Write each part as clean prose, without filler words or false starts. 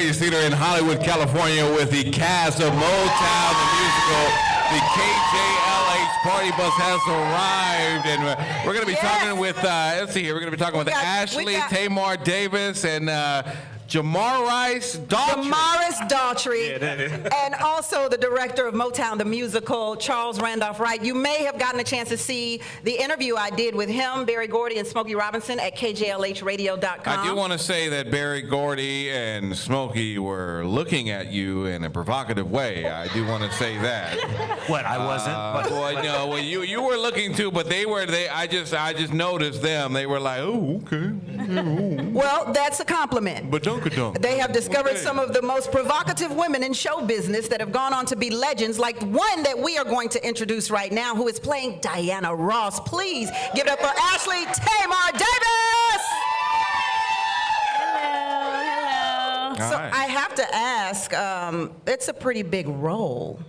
Theater in Hollywood, California, with the cast of Motown, the musical. The KJLH party bus has arrived, and we're going to be talking with, let's see here, we're going to be talking with Ashley Tamar Davis and Jamaris Daughtry, and also the director of Motown, the musical, Charles Randolph Wright. You may have gotten a chance to see the interview I did with him, Berry Gordy, and Smokey Robinson at KJLHradio.com. I do want to say that Berry Gordy and Smokey were looking at you in a provocative way. I do want to say that. What, I wasn't? Well, no, well, you were looking too, but I just noticed them. They were like, oh, okay. Well, that's a compliment. But don't. They have discovered some of the most provocative women in show business that have gone on to be legends, like one that we are going to introduce right now, who is playing Diana Ross. Please give it up for Ashley Tamar Davis! Hello. So I have to ask, it's a pretty big role.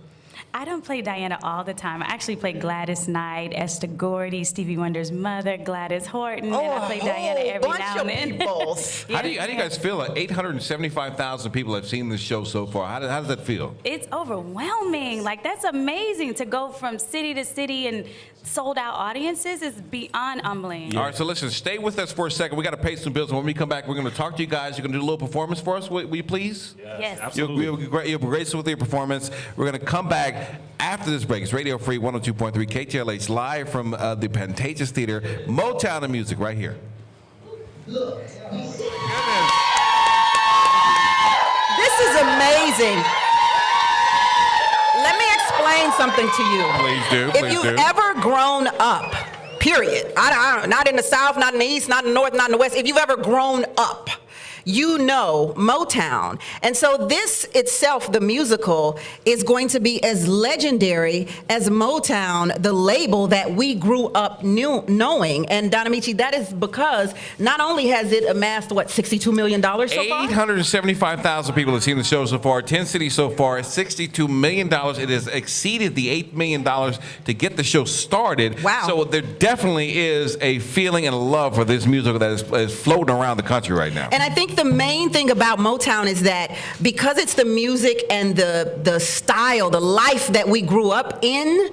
I don't play Diana all the time. I actually play Gladys Knight, Esther Gordy, Stevie Wonder's mother, Gladys Horton, and I play Diana every now and then. Yes. How do you guys feel? Like 875,000 people have seen this show so far. How does that feel? It's overwhelming. Like, that's amazing to go from city to city and sold out audiences is beyond humbling. All right, so listen, stay with us for a second. We got to pay some bills, and when we come back, we're going to talk to you guys. You're going to do a little performance for us, will you please? Yes. Absolutely. You'll be graceful with your performance. We're going to come back after this break. It's Radio Free 102.3 KJLH, live from the Pantages Theater, Motown and music right here. This is amazing. Let me explain something to you. Please do. If you've ever grown up, period, I don't, not in the South, not in the East, not in the North, not in the West, if you've ever grown up, you know Motown. And so this itself, the musical, is going to be as legendary as Motown, the label that we grew up knowing. And Donna Michi, that is because not only has it amassed, what, $62 million so far? 875,000 people have seen the show so far, 10 cities so far, $62 million. It has exceeded the $8 million to get the show started. Wow. So there definitely is a feeling and a love for this musical that is floating around the country right now. And I think the main thing about Motown is that because it's the music and the style, the life that we grew up in,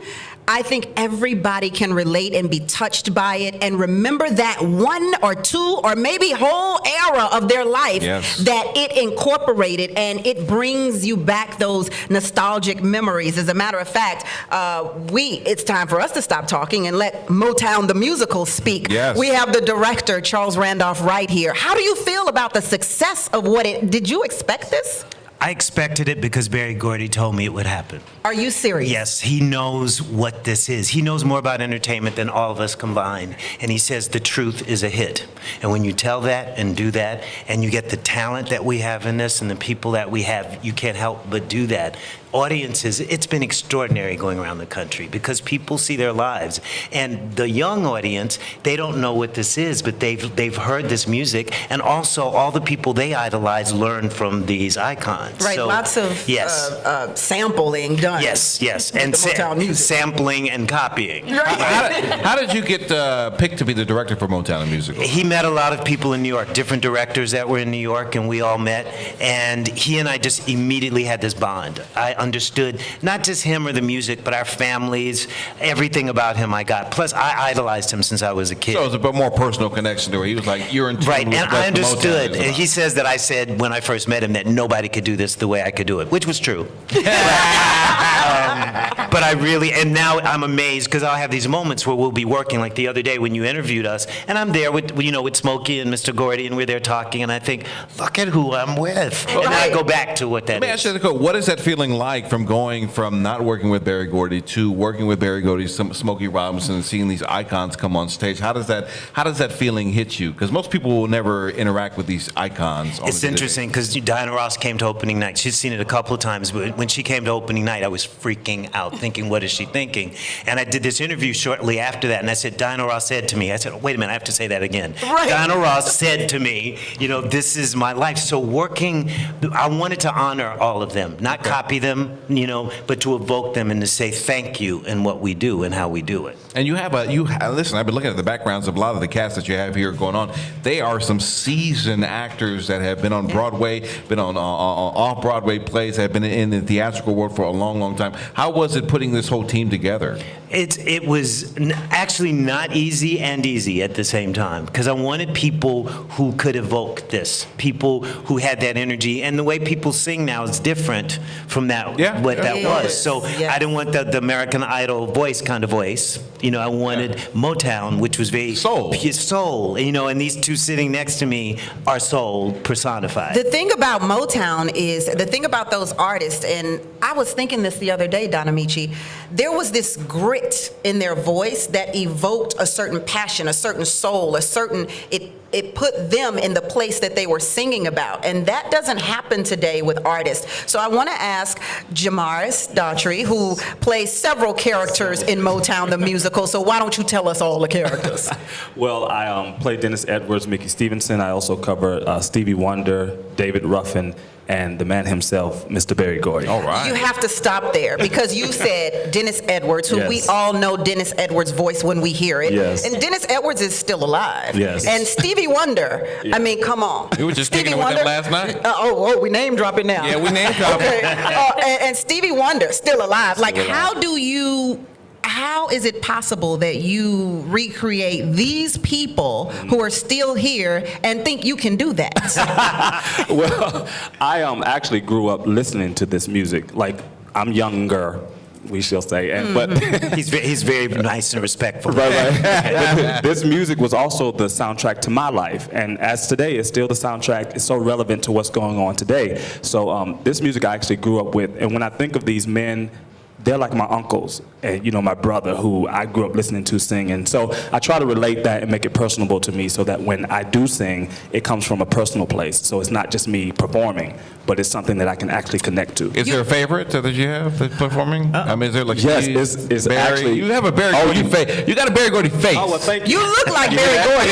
I think everybody can relate and be touched by it and remember that one or two or maybe whole era of their life that it incorporated, and it brings you back those nostalgic memories. As a matter of fact, it's time for us to stop talking and let Motown the musical speak. Yes. We have the director, Charles Randolph Wright, here. How do you feel about the success of did you expect this? I expected it because Berry Gordy told me it would happen. Are you serious? Yes, he knows what this is. He knows more about entertainment than all of us combined. And he says the truth is a hit. And when you tell that and do that, and you get the talent that we have in this and the people that we have, you can't help but do that. Audiences, it's been extraordinary going around the country because people see their lives. And the young audience, they don't know what this is, but they've heard this music. And also, all the people they idolize learn from these icons. Right, so, lots of sampling done. Yes, and sampling and copying. Right. How did you get picked to be the director for Motown and musical? He met a lot of people in New York, different directors that were in New York, and we all met. And he and I just immediately had this bond. I understood not just him or the music, but our families, everything about him I got. Plus, I idolized him since I was a kid. So it was a bit more personal connection to where he was like, you're in tune right, with and I understood. And he says that I said when I first met him that nobody could do this the way I could do it, which was true. But I really, and now I'm amazed because I'll have these moments where we'll be working, like the other day when you interviewed us, and I'm there with Smokey and Mr. Gordy, and we're there talking, and I think, look at who I'm with. And then I go back to what that is. Let me ask you the question, what is that feeling like from going from not working with Berry Gordy to working with Berry Gordy, Smokey Robinson, and seeing these icons come on stage? How does that feeling hit you? Because most people will never interact with these icons. It's interesting because Diana Ross came to opening night. She's seen it a couple of times, but when she came to opening night, I was freaking freaking out, thinking, what is she thinking? And I did this interview shortly after that, and I said, Diana Ross said to me, I said, wait a minute, I have to say that again. Right. Diana Ross said to me, this is my life. So I wanted to honor all of them, not copy them, but to evoke them and to say thank you in what we do and how we do it. And listen, I've been looking at the backgrounds of a lot of the cast that you have here going on. They are some seasoned actors that have been on Broadway, been on off-Broadway plays, have been in the theatrical world for a long, long time. How was it putting this whole team together? It was actually not easy and easy at the same time, because I wanted people who could evoke this, people who had that energy, and the way people sing now is different from that that was. So I didn't want the American Idol voice kind of voice. I wanted Motown, which was very soul. And these two sitting next to me are soul personified. The thing about Motown is, the thing about those artists, and I was thinking this the other day, Donna Michi, there was this grit in their voice that evoked a certain passion, a certain soul, it put them in the place that they were singing about. And that doesn't happen today with artists. So I want to ask Jamaris Daughtry, who plays several characters in Motown the musical. So why don't you tell us all the characters? Well, I play Dennis Edwards, Mickey Stevenson. I also cover Stevie Wonder, David Ruffin, and the man himself, Mr. Berry Gordy. All right. You have to stop there, because you said Dennis Edwards, who we all know Dennis Edwards' voice when we hear it. Yes. And Dennis Edwards is still alive. Yes. And Stevie Wonder, I mean, come on. We were just Stevie kicking it with them last night. We name dropping now. Yeah, we name dropping. Okay. And Stevie Wonder, still alive. How is it possible that you recreate these people who are still here and think you can do that? Well, I actually grew up listening to this music. Like, I'm younger, we shall say, but he's very nice and respectful. Right. But this music was also the soundtrack to my life, and as today, it's still the soundtrack. It's so relevant to what's going on today. So this music I actually grew up with, and when I think of these men, they're like my uncles and, my brother who I grew up listening to sing. And so I try to relate that and make it personable to me so that when I do sing, it comes from a personal place. So it's not just me performing, but it's something that I can actually connect to. Is there a favorite that you have that's performing? I mean, is there like... Yes, it's Barry? actually... You have a Berry Gordy face. You got a Berry Gordy face. Oh, well, thank you. You look like Berry Gordy.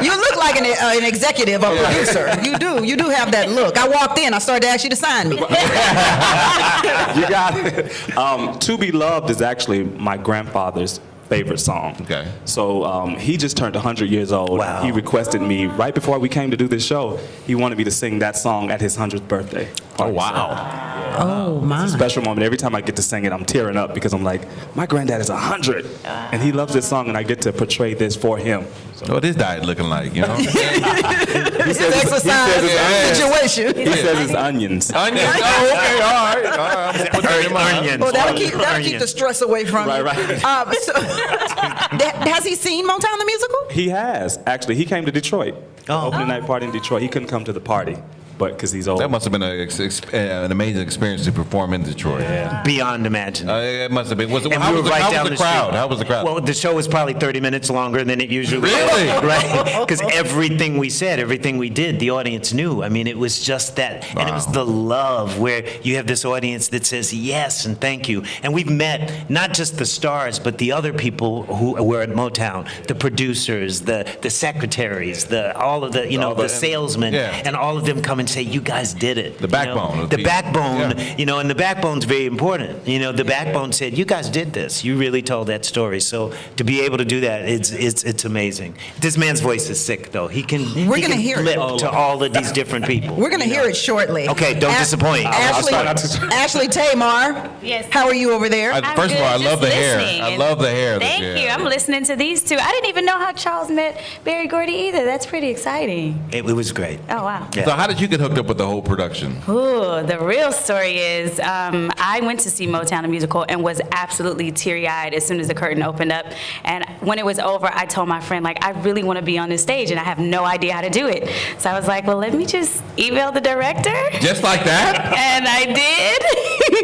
You look like an executive or producer. You do have that look. I walked in, I started to ask you to sign me. You got it. To Be Loved is actually my grandfather's favorite song. Okay. So he just turned 100 years old. Wow. He requested me, right before we came to do this show, he wanted me to sing that song at his 100th birthday party. Oh, wow. Oh, my. It's a special moment. Every time I get to sing it, I'm tearing up because I'm like, my granddad is 100, and he loves this song, and I get to portray this for him. So. What is diet looking like, He says Exercise situation. He says it's onions. Onions? Oh, okay, all right. I'm gonna put that in mind. Onions. Well, that'll keep the stress away from you. Right. Has he seen Motown the musical? He has, actually. He came to Detroit. Opening night party in Detroit. He couldn't come to the party, but because he's old. That must have been an amazing experience to perform in Detroit. Yeah. Beyond imaginable. It must have been. How was the crowd? How was the crowd? Well, the show was probably 30 minutes longer than it usually Really? was. Right? Because everything we said, everything we did, the audience knew. I mean, it was just that. Wow. And it was the love where you have this audience that says yes and thank you. And we've met not just the stars, but the other people who were at Motown, the producers, the secretaries, all of the salesmen, and all of them come and say, you guys did it. The backbone. The backbone, and the backbone's very important. The backbone said, you guys did this. You really told that story. So to be able to do that, it's amazing. This man's voice is sick, though. We're gonna hear it. flip to all of these different people. We're going to hear it shortly. Okay, don't disappoint. Ashley Tamar. Yes. How are you over there? First of all, I love the hair. I love the hair. Thank you. I'm listening to these two. I didn't even know how Charles met Berry Gordy either. That's pretty exciting. It was great. Oh, wow. Yeah. So how did you get hooked up with the whole production? Ooh, the real story is I went to see Motown the musical and was absolutely teary-eyed as soon as the curtain opened up. And when it was over, I told my friend, I really want to be on this stage, and I have no idea how to do it. So I was like, well, let me just email the director. Just like that? And I did.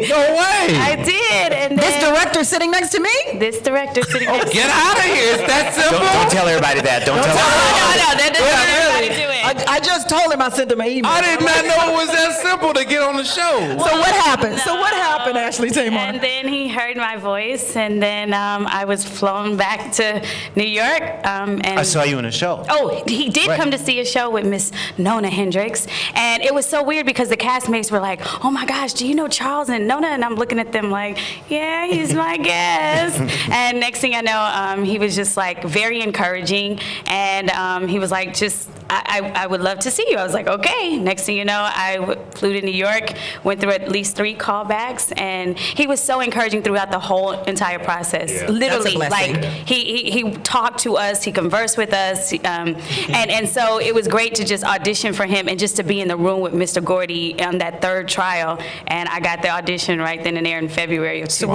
No way. I did. And This director sitting next to me? This director sitting next to me. Get out of here. It's that simple? Don't tell everybody that. Don't tell everybody. No, that doesn't everybody do it. I just told him I sent him an email. I did not know it was that simple to get on the show. So what happened? So what happened, Ashley Tamar? And then he heard my voice, and then I was flown back to New York. And I saw you in a show. Oh, he did Right. come to see a show with Miss Nona Hendricks, and it was so weird because the castmates were like, "Oh my gosh, do you know Charles and Nona?" And I'm looking at them like, "Yeah, he's my guest." And next thing I know, he was just like very encouraging, and he was like, "Just, I would love to see you." I was like, "Okay." Next thing you know, I flew to New York, went through at least 3 callbacks, and he was so encouraging throughout the whole entire process. Yeah. Literally, That's a blessing. like he talked to us, he conversed with us, and so it was great to just audition for him and just to be in the room with Mr. Gordy on that 3rd trial, and I got the audition right then and there in February of So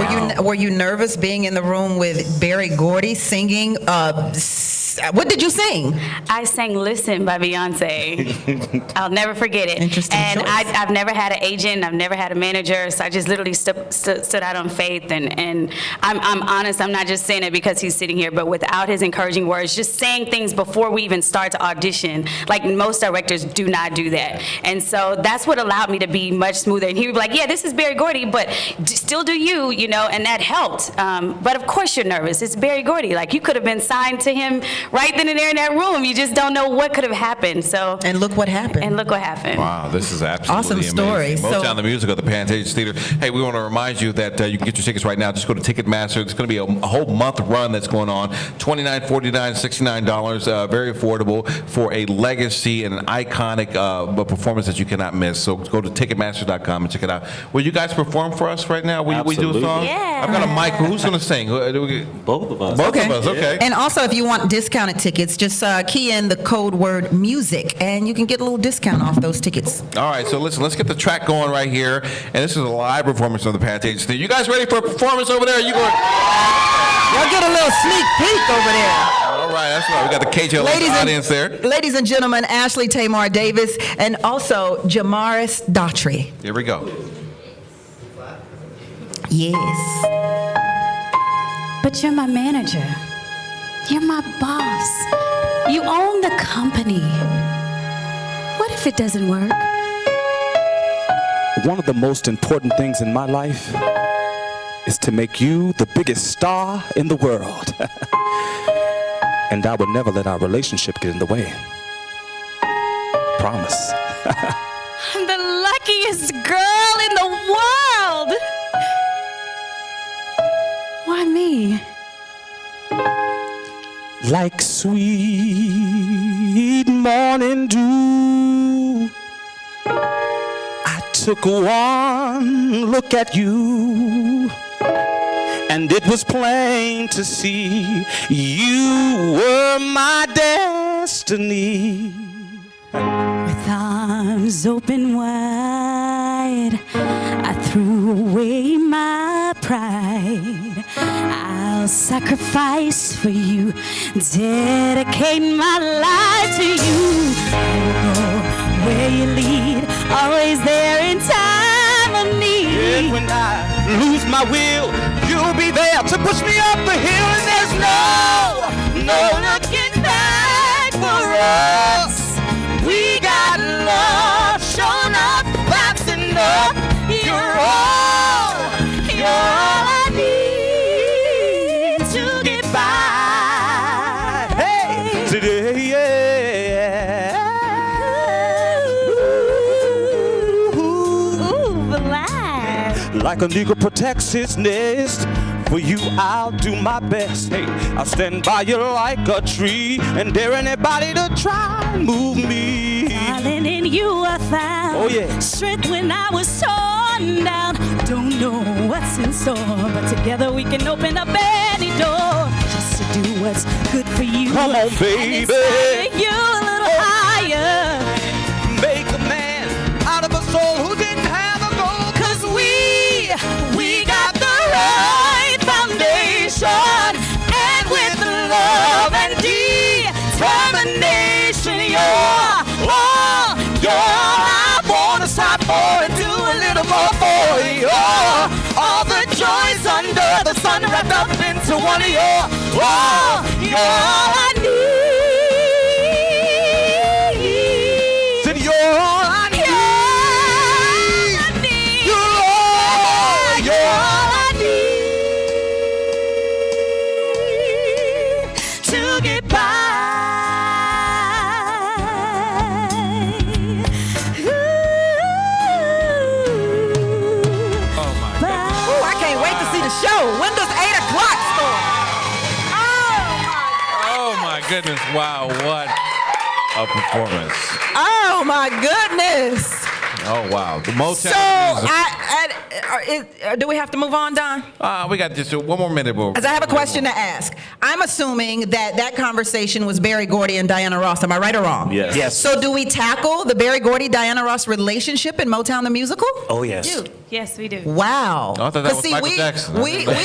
were you nervous being in the room with Berry Gordy singing? What did you sing? I sang "Listen" by Beyonce. I'll never forget it. Interesting And choice. I've never had an agent. I've never had a manager. So I just literally stood out on faith. And I'm honest. I'm not just saying it because he's sitting here, but without his encouraging words, just saying things before we even start to audition. Like most directors do not do that. And so that's what allowed me to be much smoother. And he would be like, "Yeah, this is Berry Gordy, but still do you, you know," and that helped. But of course you're nervous. It's Berry Gordy. Like you could have been signed to him right then and there in that room. You just don't know what could have happened. So And look what happened. and look what happened. Wow, this is absolutely Awesome amazing. story. So- Motown the Musical at the Pantage Theater. Hey, we want to remind you that you can get your tickets right now. Just go to Ticketmaster. It's going to be a whole month run that's going on. $29, $49, $69. Very affordable for a legacy and an iconic performance that you cannot miss. So go to Ticketmaster.com and check it out. Will you guys perform for us right now? Will we do a Absolutely. song? Yeah. I've got a mic. Who's going to sing? Both of us. Both of us. Okay. And also, if you want discounted tickets, just key in the code word music, and you can get a little discount off those tickets. All right, so listen, let's get the track going right here. And this is a live performance of the Pantage Theater. You guys ready for a performance over there? You going? Y'all get a little sneak peek over there. All right, that's right. We got the KJLH audience there. Ladies and gentlemen, Ashley Tamar Davis, and also Jamaris Daughtry. Here we go. Yes. But you're my manager. You're my boss. You own the company. What if it doesn't work? One of the most important things in my life is to make you the biggest star in the world. And I would never let our relationship get in the way. Promise. I'm the luckiest girl in the world. Why me? Like sweet morning dew, I took one look at you, and it was plain to see you were my destiny. With arms open wide, I threw away my pride. I'll sacrifice for you, dedicate my life to you. I'll go where you lead, always there in time of need. And when I lose my will, you'll be there to push me up the hill, and there's no looking back for us. We got love, showing up, that's enough. You're all I need to get by. Hey, today, yeah. Ooh, relax. Like an eagle protects his nest, for you I'll do my best. Hey, I'll stand by you like a tree and dare anybody to try and move me. Darling, in you I found Oh, yeah. strength when I was torn down. Don't know what's in store, but together we can open up any door just to do what's good for you. Come on, And baby. inspire you a little higher. Make a man out of a soul who didn't have a goal. 'Cause we got the right foundation, and with love and determination, you're all I wanna stop for and do a little more for you. All the joys under the sun wrapped up into one of your. You're all I need. Said you're all I need. show? When does 8 o'clock start? Oh my goodness! Wow, what a performance! Oh my goodness. Oh wow, the Motown. So, do we have to move on, Don? We got just one more minute. Because I have a question to ask. I'm assuming that conversation was Berry Gordy and Diana Ross. Am I right or wrong? Yes. Yes. So do we tackle the Berry Gordy Diana Ross relationship in Motown the Musical? Oh, yes. Dude, yes, we do. Wow. Oh, I thought that 'Cause was Michael Jackson. we I'm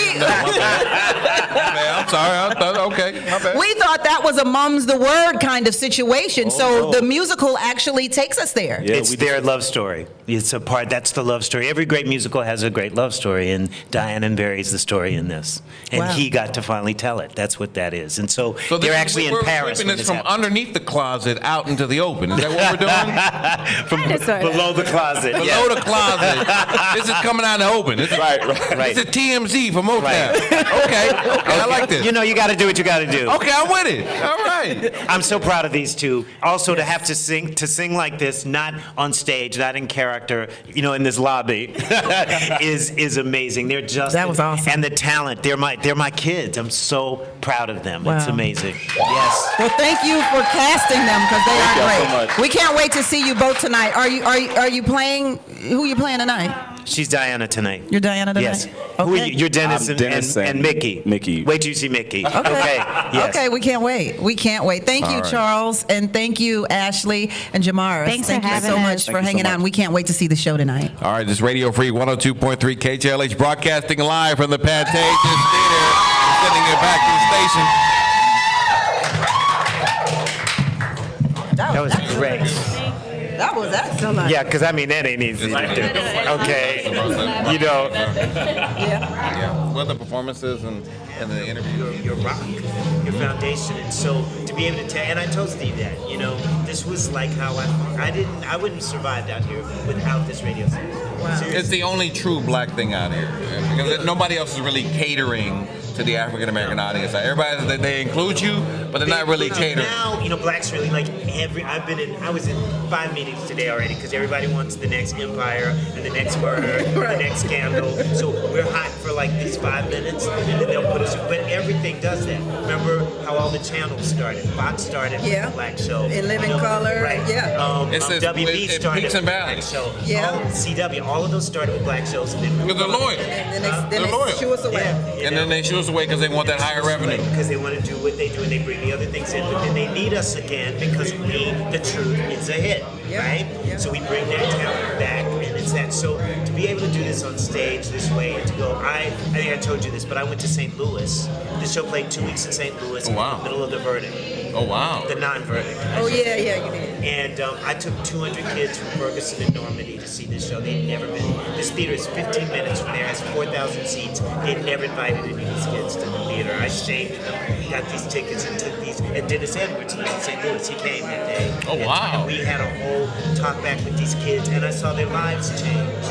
sorry. I thought, okay, my bad. we thought that was a mum's the word kind of situation. So the musical actually takes us there. Yeah, It's their love story. It's a part, that's the love story. Every great musical has a great love story, and Diane and Barry's the story in this. And Wow. he got to finally tell it. That's what that is. And so, So they're actually in we're Paris. sweeping when this this from happens. underneath the closet out into the open. Is that what we're doing? Kinda, sorta. Below the closet. Below the closet. This is coming out in the open. This is, Right. This is TMZ for Motown. Right. Okay, I like this. You know, you got to do what you got to do. Okay, I'm with it. All right. I'm so proud of these two. Also, to have to sing like this, not on stage, not in character, you know, in this lobby, is amazing. They're just That was awesome. And the talent, they're my kids. I'm so proud of them. It's Wow. amazing. Yes. Well, thank you for casting them because they are Thank y'all great. so much. We can't wait to see you both tonight. Are you playing? Who are you playing tonight? She's Diana tonight. You're Diana tonight. Yes. Okay. Who are you? You're Dennis, I'm Dennis and and Mickey. Mickey. Wait till you see Mickey. Okay. Yes. Okay, we can't wait. We can't wait. Thank you, All right. Charles, and thank you, Ashley and Jamara. Thanks for thank you having so us. much Thank for you so hanging out. much. And we can't wait to see the show tonight. All right, this Radio Free 102.3 KJLH broadcasting live from the Pantages Theater. Sending it back to the station. That was great. That was excellent. Yeah, because I mean, that ain't easy to do. Okay. You know. Yeah. Well, the performances and the interviews. Your rock, your foundation, and so to be able to tell, and I told Steve that, you know, this was like how I wouldn't have survived out here without this radio station. Seriously. It's the only true black thing out here because nobody else is really catering to the African American audience. Like, everybody, they include you, but they're not really catering. Now, you know, blacks really like I was in 5 meetings today already because everybody wants the next empire and the next murder and the next scandal. So we're hot for like these 5 minutes and then they'll put us, but everything does that. Remember how all the channels started? Fox started with Yeah. a black show. In Living Color, Right. yeah. It's this- WB it started peaks with and a black valleys. show. Yeah. CW, all of those started with black shows. And then Because they're loyal. And then They're they loyal. shoo us away. Yeah, And then they shoot us away because they want that higher revenue. Because they want to do what they do and they bring the other things in, but then they need us again because the truth is a hit, Yep. right? Yep. So we bring that talent back, and it's that. So to be able to do this on stage this way and to go, I think I told you this, but I went to St. Louis. The show played 2 weeks in St. Louis, Oh, wow. in the middle of the verdict, Oh, wow. the non-verdict. Oh yeah, you did. And I took 200 kids from Ferguson and Normandy to see this show. They'd never been. This theater is 15 minutes from there, has 4,000 seats. They'd never invited any of these kids to the theater. I shamed them, got these tickets and took these. And Dennis Edwards, who was in St. Louis, he came that day. Oh, wow. And we had a whole talk back with these kids, and I saw their lives change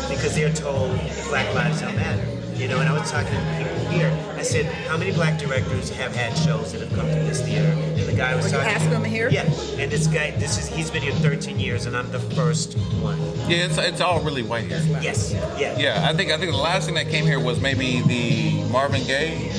because they're told Black lives don't matter. You know, and I was talking to people here. I said, how many black directors have had shows that have come to this theater? And the guy was Were you talking. asking them here? Yeah, and this guy, he's been here 13 years, and I'm the first one. Yeah, it's all really white here. Yes, yeah. Yeah, I think the last thing that came here was maybe the Marvin Gaye.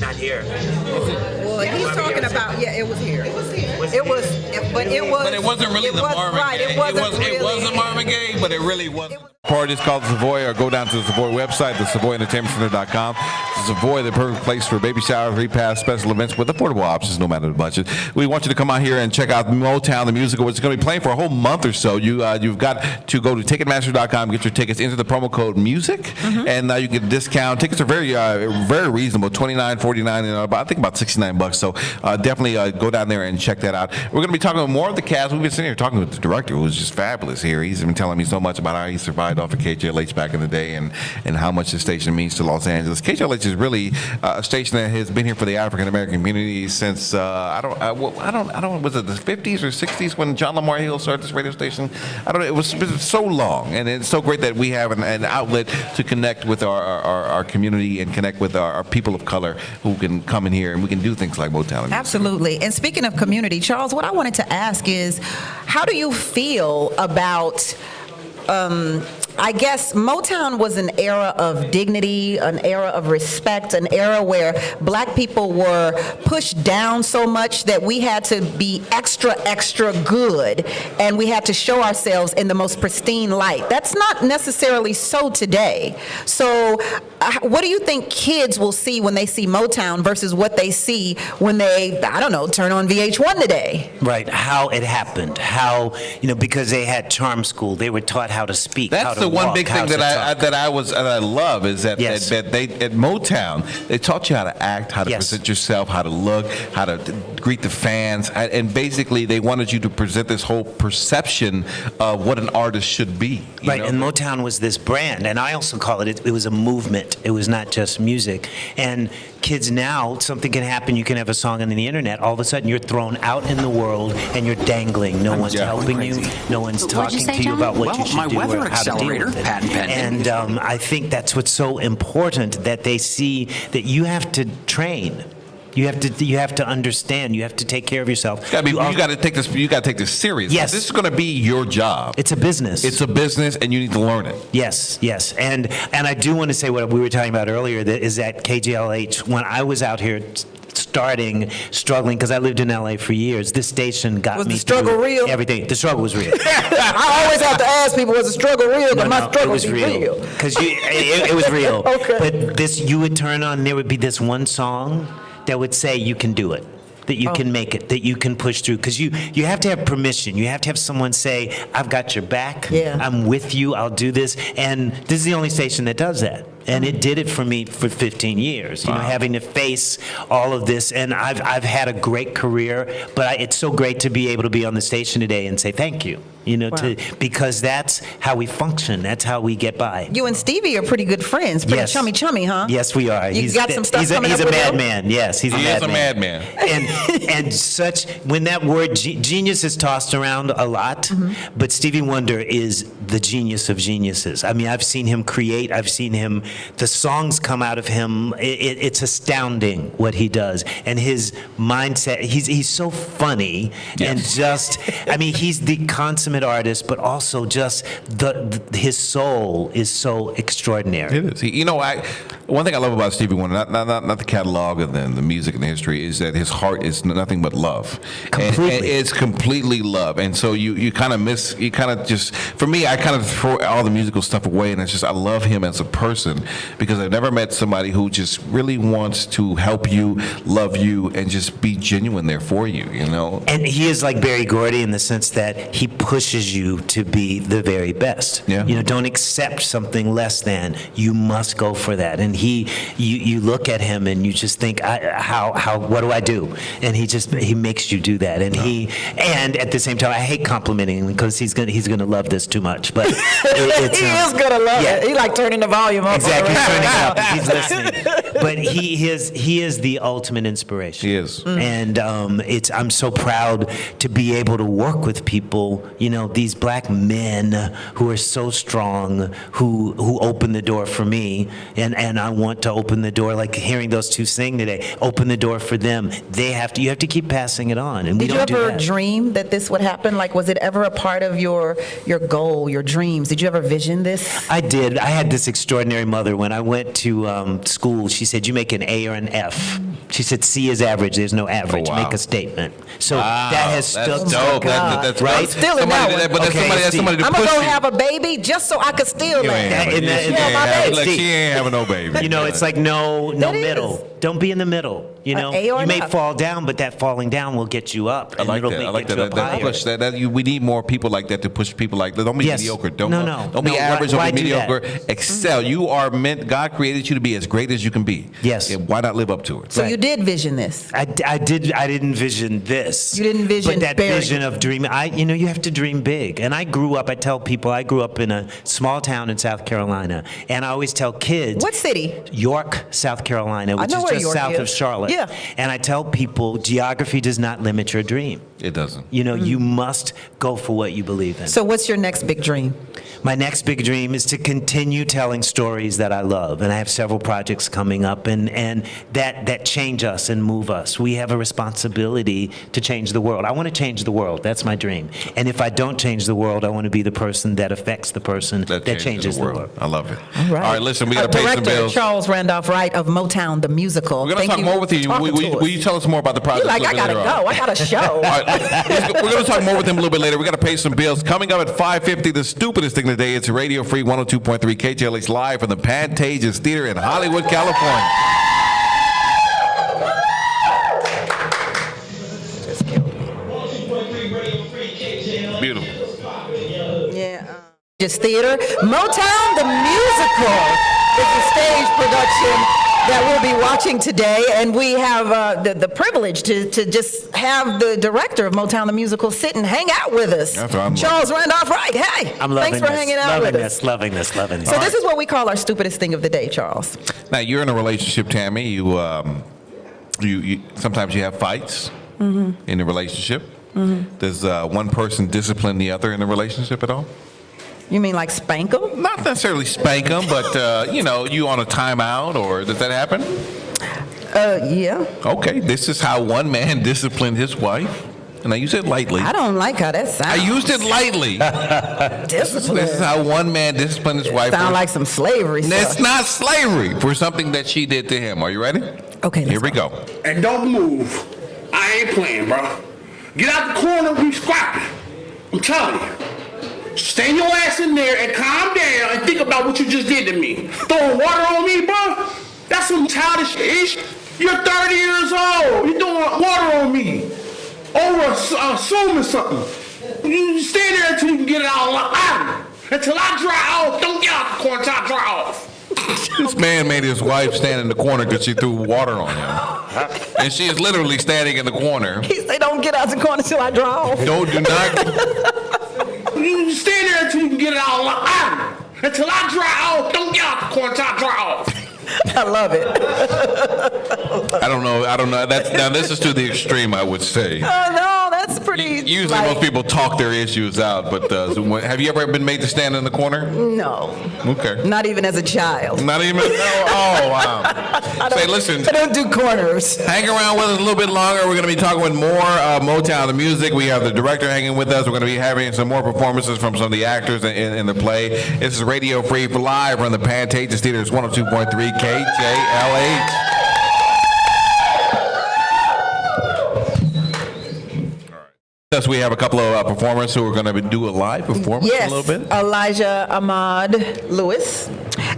Not here. Was it? Well, he's talking about it was here. It was here. Was It was, but it was. But it wasn't really the Marvin right, Gaye. It wasn't It was really. a Marvin Gaye, but it really wasn't. Party is called the Savoy, or go down to the Savoy website, the SavoyEntertainmentCenter.com. The Savoy, the perfect place for baby showers, repasts, special events with affordable options, no matter the budget. We want you to come out here and check out Motown, the musical. It's going to be playing for a whole month or so. You've got to go to Ticketmaster.com, get your tickets, enter the promo code music, and you get a discount. Tickets are very reasonable, $29, $49, and I think about $69. So definitely go down there and check that out. We're going to be talking with more of the cast. We've been sitting here talking with the director, who's just fabulous here. He's been telling me so much about how he survived off of KJLH back in the day and how much the station means to Los Angeles. KJLH is really a station that has been here for the African American community since I don't was it the 50s or 60s when John Lamar Hill started this radio station? I don't know. It was so long, and it's so great that we have an outlet to connect with our community and connect with our people of color who can come in here and we can do things like Motown. Absolutely. And speaking of community, Charles, what I wanted to ask is, how do you feel about I guess Motown was an era of dignity, an era of respect, an era where black people were pushed down so much that we had to be extra, extra good, and we had to show ourselves in the most pristine light. That's not necessarily so today. So what do you think kids will see when they see Motown versus what they see when they, I don't know, turn on VH1 today? Right, how it happened, how, because they had charm school, they were taught how to speak, how That's to the one walk, big how thing to talk. that I love is that, Yes. that they at Motown they taught you how to act, how to Yes. present yourself, how to look, how to greet the fans, and basically they wanted you to present this whole perception of what an artist should be. you Right, know? and Motown was this brand, and I also call it was a movement. It was not just music. And kids now, something can happen, you can have a song on the internet, all of a sudden you're thrown out in the world and you're dangling. No one's Yeah. helping you, no one's What'd you talking say, to you John? about what Well, you should my do weather or how to deal accelerator, with it. patent pending. And I think that's what's so important, that they see that you have to train. You have to understand. You have to take care of yourself. You got to take this. You got to take this serious. Yes. This is going to be your job. It's a business. It's a business, and you need to learn it. Yes, yes, and I do want to say what we were talking about earlier, is that KJLH, when I was out here struggling, because I lived in LA for years, this station got Was me the struggle through real? everything. The struggle was real. I always have to ask people, was the struggle real? But my it struggle was be real. Because it was real. Okay. But you would turn on, there would be this one song that would say, you can do it. That you can make it, that you can push through. Because you have to have permission. You have to have someone say, I've got your back. Yeah. I'm with you. I'll do this. And this is the only station that does that. And it did it for me for 15 years, having to face all of this. And I've had a great career, but it's so great to be able to be on the station today and say thank you, because that's how we function. That's how we get by. You and Stevie are pretty good friends, pretty Yes. chummy, huh? Yes, we are. You got some stuff he's coming He's up a with him? madman. Yes, he's a He madman. is a madman. And such, when that word genius is tossed around a lot, but Stevie Wonder is the genius of geniuses. I mean, I've seen him create. I've seen him. The songs come out of him. It's astounding what he does, and his mindset. He's so funny and just. I mean, he's the consummate artist, but also just his soul is so extraordinary. It is. One thing I love about Stevie Wonder, not the catalog and the music and the history, is that his heart is nothing but love. Completely. And it's completely love. And so you kind of just, for me, I kind of throw all the musical stuff away, and it's just, I love him as a person, because I've never met somebody who just really wants to help you, love you, and just be genuine there for you, And he is like Berry Gordy in the sense that he pushes you to be the very best. Yeah. Don't accept something less than. You must go for that. And you look at him and you just think, what do I do? And he makes you do that. And at the same time, I hate complimenting him because he's gonna love this too much. But it's, He is gonna love it. He like turning the volume up. Exactly, he's turning it up. He's listening. But he is the ultimate inspiration. He is. And I'm so proud to be able to work with people, these black men who are so strong, who open the door for me, and I want to open the door, like hearing those two sing today, open the door for them. You have to keep passing it on, and we Did you don't do ever that. dream that this would happen? Like, was it ever a part of your goal, your dreams? Did you ever vision this? I did. I had this extraordinary mother. When I went to school, she said, you make an A or an F. She said, C is average. There's no average. Oh, wow. Make a statement. So Wow, that has that's stuck. dope. That's right. right. Still in that one. But that's Okay, that's somebody to I'm push gonna go you. have a baby just so I could steal You ain't that. having- In that- she in ain't that- having- Steve. she ain't having no baby. It's like no That is. middle. Don't be in the middle. A or You an may F. fall down, but that falling down will get you up. I like that. I like Get you that. up That higher. push. We need more people like that to push people like that. Don't be Yes. mediocre. Don't be No, average. why Don't be do that? mediocre. Excel. You are meant. God created you to be as great as you can be. Yes. And why not live up to it? So you did vision this. I didn't envision this. You didn't vision But that Barry. vision of dreaming, you have to dream big. And I tell people, I grew up in a small town in South Carolina. And I always tell kids. What city? York, South Carolina, which know is where just York south is. of Charlotte. Yeah. And I tell people, geography does not limit your dream. It doesn't. You know, you must go for what you believe in. So what's your next big dream? My next big dream is to continue telling stories that I love, and I have several projects coming up, and that change us and move us. We have a responsibility to change the world. I want to change the world. That's my dream. And if I don't change the world, I want to be the person that affects the person that changes the world. I love it. All right. All right, listen, we got to pay some Director bills. Charles Randolph Wright of Motown, the musical. We're going to talk more with you. Will you tell us more about the project? You're like, I gotta go. I got a show. All right, we're going to talk more with him a little bit later. We got to pay some bills. Coming up at 5:50, the stupidest thing today. It's Radio Free 102.3 KJLH live from the Pantages Theater in Hollywood, California. Beautiful. Yeah. Just theater. Motown, the musical, is a stage production that we'll be watching today, and we have the privilege to just have the director of Motown, the musical, sit and hang out with us. That's what I'm Charles Randolph Wright. Hey, I'm loving thanks for this, hanging out with us. loving this. So this is what we call our stupidest thing of the day, Charles. Now, you're in a relationship, Tammy. You sometimes you have fights in a relationship. Does one person discipline the other in a relationship at all? You mean like spank them? Not necessarily spank them, but you on a timeout, or does that happen? Yeah. Okay, this is how one man disciplined his wife. And I use it lightly. I don't like how that sounds. I used it lightly. Discipline. This is how one man disciplined his wife. Sound like some slavery It's stuff. not slavery, for something that she did to him. Are you ready? Okay, let's Here we go. And don't move. I ain't playing, bro. Get out the corner, we scrapping. I'm telling you. Stay your ass in there and calm down and think about what you just did to me. Throwing water on me, bro? That's some childish ish. You're 30 years old. You're throwing water on me. Over assuming something. You stay there until you can get it all out. Until I dry off, don't get out the corner until I dry off. This man made his wife stand in the corner because she threw water on him. And she is literally standing in the corner. He said, don't get out the corner till I draw off. Do not. You stay there until you can get it all out. Until I dry off, don't get out the corner until I dry off. I love it. I don't know. Now this is to the extreme, I would say. Oh, no, that's pretty. Usually most people talk their issues out, but have you ever been made to stand in the corner? No. Okay. Not even as a child. Not even? No. Oh, wow. Say, listen. I don't do corners. Hang around with us a little bit longer. We're going to be talking with more Motown, the music. We have the director hanging with us. We're going to be having some more performances from some of the actors in the play. This is Radio Free live from the Pantages Theater. It's 102.3 KJLH. Thus, we have a couple of performers who are going to do a live performance Yes, a little bit. Elijah Ahmad Lewis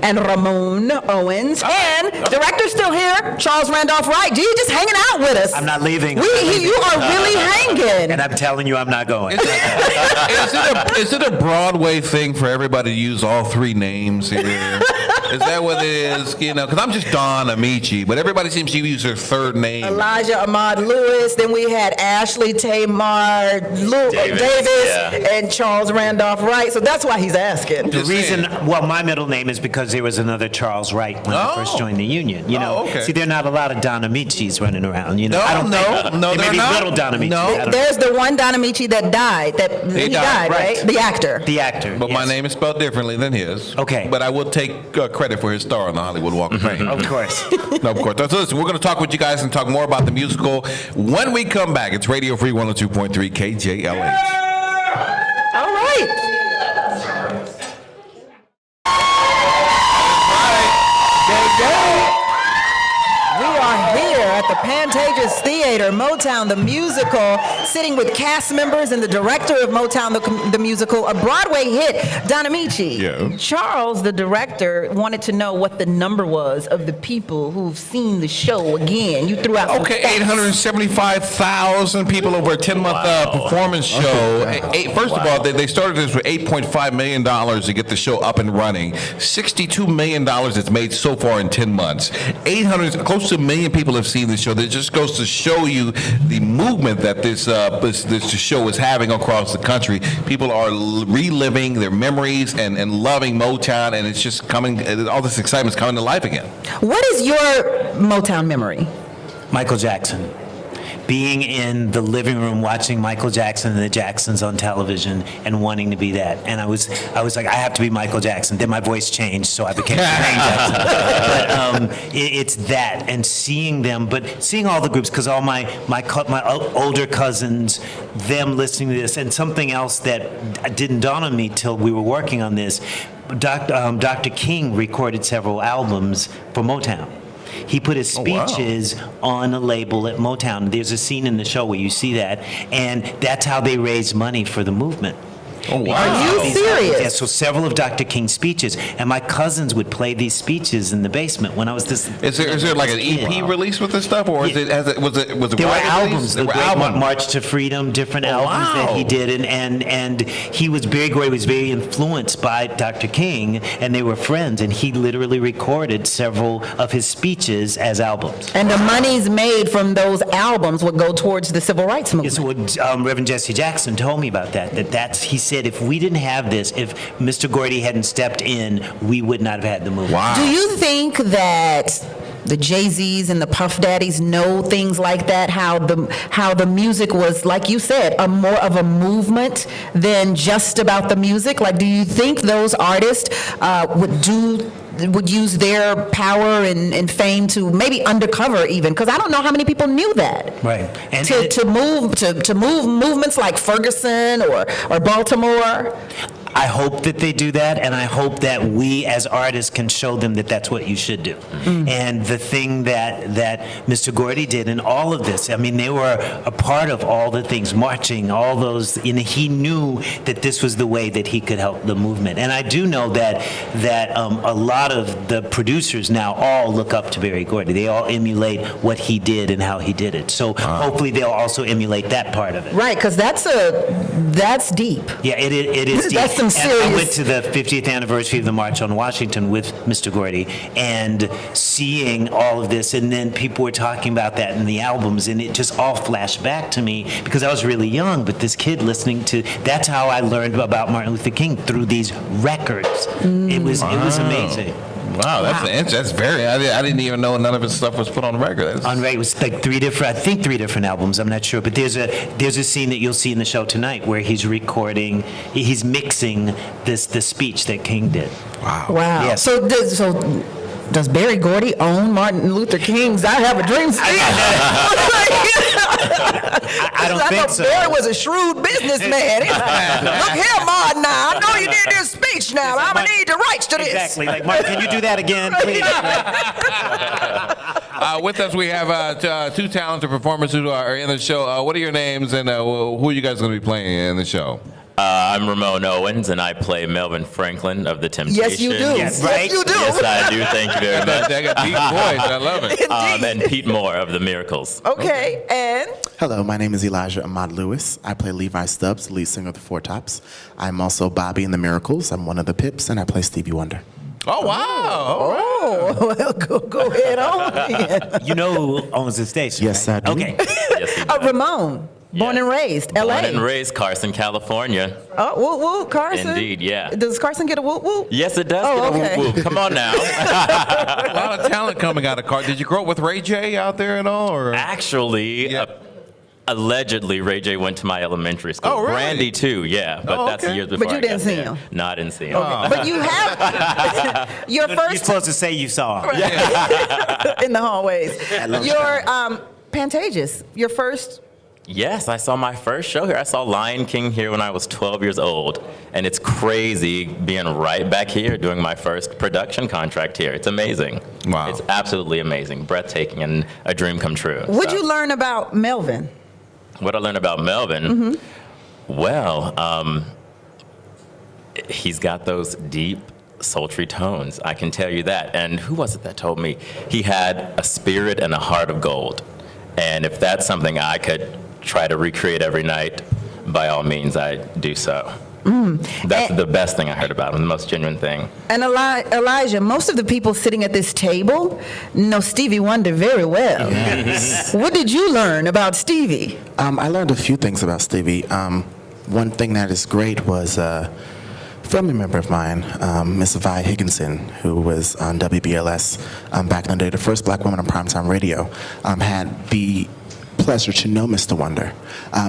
and Ramon Owens. And director's still here, Charles Randolph Wright. G, just hanging out with us. I'm not leaving. You are really hanging. And I'm telling you, I'm not going. Is it a Broadway thing for everybody to use all three names here? Is that what it is? Because I'm just Don Amici, but everybody seems to use their third name. Elijah Ahmad Lewis. Then we had Ashley Tamar Davis and Charles Randolph Wright. So that's why he's asking. The reason, my middle name is because there was another Charles Wright when I first joined the union. Okay. See, there are not a lot of Don Amicis running around. No, I don't think. no, There may they're be not. little Don Amicis. No. I don't know. There's the one Don Amici that died. He died, right? The actor. The actor. But my yes. name is spelled differently than his. Okay. But I will take credit for his star on the Hollywood Walk of Fame. Of course. No, of course. So listen, we're going to talk with you guys and talk more about the musical when we come back. It's Radio Free 102.3 KJLH. All right. We are here at the Pantages Theater, Motown the musical, sitting with cast members and the director of Motown the musical, a Broadway hit, Don Amici. Yeah. Charles, the director, wanted to know what the number was of the people who've seen the show again. You threw out some Okay, stats. 875,000 people over a 10-month performance show. First of all, they started this with $8.5 million to get the show up and running. $62 million it's made so far in 10 months. Close to a million people have seen the show. That just goes to show you the movement that this show is having across the country. People are reliving their memories and loving Motown, and it's just coming. All this excitement is coming to life again. What is your Motown memory? Michael Jackson. being in the living room watching Michael Jackson and the Jacksons on television and wanting to be that. And I was like, I have to be Michael Jackson. Then my voice changed, so I became Jermaine Jackson. But it's that, and seeing them, but seeing all the groups, because all my older cousins, them listening to this, and something else that didn't dawn on me till we were working on this, Dr. King recorded several albums for Motown. He put his speeches on a label at Motown. There's a scene in the show where you see that, and that's how they raised money for the movement. Oh, wow. Are you serious? Yeah, so several of Dr. King's speeches, and my cousins would play these speeches in the basement when I was this. Is there like an EP release with this stuff, or was it There were albums. There The were Great albums. March to Freedom, different albums that he did, and he was Barry Gordy was very influenced by Dr. King, and they were friends, and he literally recorded several of his speeches as albums. And the monies made from those albums would go towards the civil rights movement. It's what Reverend Jesse Jackson told me about that. He said if we didn't have this, if Mr. Gordy hadn't stepped in, we would not have had the movement. Wow. Do you think that the Jay-Z's and the Puff Daddies know things like that? How the music was, like you said, a more of a movement than just about the music? Like, do you think those artists would use their power and fame to maybe undercover even? Because I don't know how many people knew that. Right. And To move movements like Ferguson or Baltimore. I hope that they do that, and I hope that we as artists can show them that that's what you should do. And the thing that Mr. Gordy did in all of this, I mean, they were a part of all the things, marching, all those, and he knew that this was the way that he could help the movement. And I do know that a lot of the producers now all look up to Barry Gordy. They all emulate what he did and how he did it. So hopefully they'll also emulate that part of it. Right, because that's deep. Yeah, it is deep. That's some And I serious. went to the 50th anniversary of the March on Washington with Mr. Gordy, and seeing all of this, and then people were talking about that in the albums, and it just all flashed back to me because I was really young, but this kid listening to, that's how I learned about Martin Luther King, through these records. It was amazing. Wow, that's very. I didn't even know none of his stuff was put on record. On Ray, it was like three different albums. I'm not sure, but there's a scene that you'll see in the show tonight where he's mixing the speech that King did. Wow. Wow. Yes. So does Barry Gordy own Martin Luther King's "I Have a Dream" speech? I don't think so. Barry was a shrewd businessman. He's like, look here, Martin, now, I know you did this speech now. I'm going to need the rights to this. Exactly. Like, Mark, can you do that again, please? With us, we have two talented performers who are in the show. What are your names, and who are you guys going to be playing in the show? I'm Ramon Owens, and I play Melvin Franklin of The Temptations. Yes, you do. Yes, right? Yes, you do. Yes, I do. Thank you very much. They got deep voice. I love it. And Pete Moore of The Miracles. Okay, and Hello, my name is Elijah Ahmad Lewis. I play Levi Stubbs, lead singer of the Four Tops. I'm also Bobby in the Miracles. I'm one of the Pips, and I play Stevie Wonder. Oh, wow. oh, well, go ahead on. You know who owns the station, Yes, right? I do. Okay. Yes, he does. Ramon, born and raised, L.A. Born and raised Carson, California. Oh, whoop, whoop, Carson. Indeed, yeah. Does Carson get a whoop, whoop? Yes, it does. Oh, get a okay. whoop, whoop. Come on now. A lot of talent coming out of Carson. Did you grow up with Ray J out there at all? Or? Actually, Yeah. allegedly, Ray J went to my elementary school. Oh, really? Brandy, too, yeah. But Oh, that's okay. years before But you I got didn't see there. him? No, I didn't see him. But you have your You're first supposed to say you saw him. in the hallways. Your Pantages, your first. Yes, I saw my first show here. I saw Lion King here when I was 12 years old. And it's crazy being right back here doing my first production contract here. It's amazing. Wow. It's absolutely amazing, breathtaking, and a dream come true. What'd So, you learn about Melvin? what I learned about Melvin? Well, he's got those deep, sultry tones. I can tell you that. And who was it that told me? He had a spirit and a heart of gold. And if that's something I could try to recreate every night, by all means, I do so. That's the best thing I heard about him, the most genuine thing. And Elijah, most of the people sitting at this table know Stevie Wonder very well. What did you learn about Stevie? I learned a few things about Stevie. One thing that is great was a family member of mine, Miss Vi Higginson, who was on WBLS back in the day, the first black woman on primetime radio, had pleasure to know Mr. Wonder.